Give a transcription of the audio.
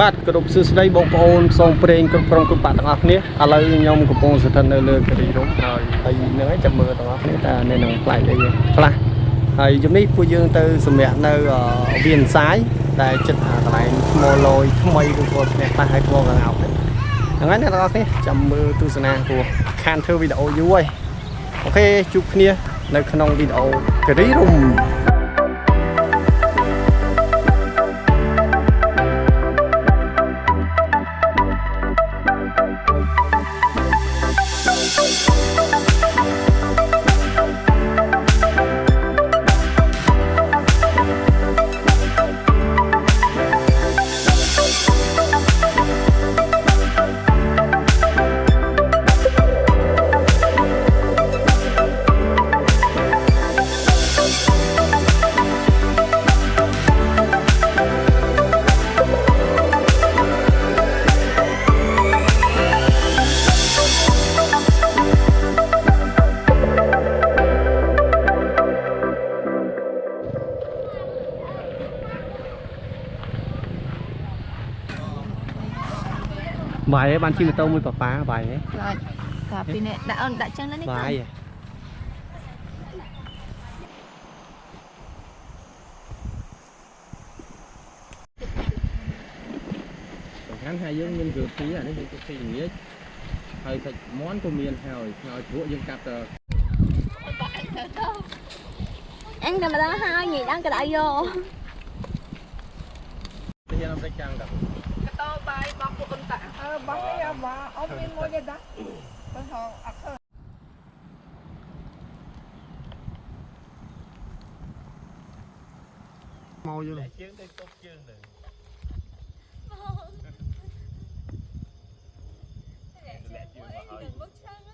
បាទគ្រប់សួស្តីបងប្អូនផ្សងព្រេងគ្រប់ក្រុមគ្រប់បាក់ទាំងអស់គ្នាឥឡូវខ្ញុំកំពុងស្ថិតនៅលើការីរំហើយនឹងឯងចាំមើលទាំងអស់គ្នាតើនៅនឹងផ្លែអីខ្លះហើយជំនេះពួកយើងទៅសម្រាប់នៅវានសាយតែចិត្តកន្លែងថ្មលយថ្មីឬក៏ផ្ទះខ្លះហើយថ្មកង្អោបហ្នឹងហើយអ្នកទាំងអស់គ្នាចាំមើលទស្សនាព្រោះខានធ្វើវីដេអូយូរហើយអូខេជួបគ្នានៅក្នុងវីដេអូការីរំបាយឯងបានជិះម៉ូតូមួយប៉ាបាយឯងកាពីនេះដាក់ចឹងនេះបាយសំខាន់ថាយើងមានគ្រឿងទីអានេះយើងទៅទីល្ងាចហើយសាច់មាន់ក៏មានហើយស្ងោរជ្រក់យើងកាត់ទៅអញតែម្ដងហើយញ៉ៃដល់កដៅយកទៅយើងទៅចាំងដល់តោបាយបោះពួកអ៊ុនតាបោះនេះអាអ៊ំមានមួយទេតាបើហៅអត់ឃើញមកយូរជើងទៅទុកជើងទៅលាក់ជើងមកហើយ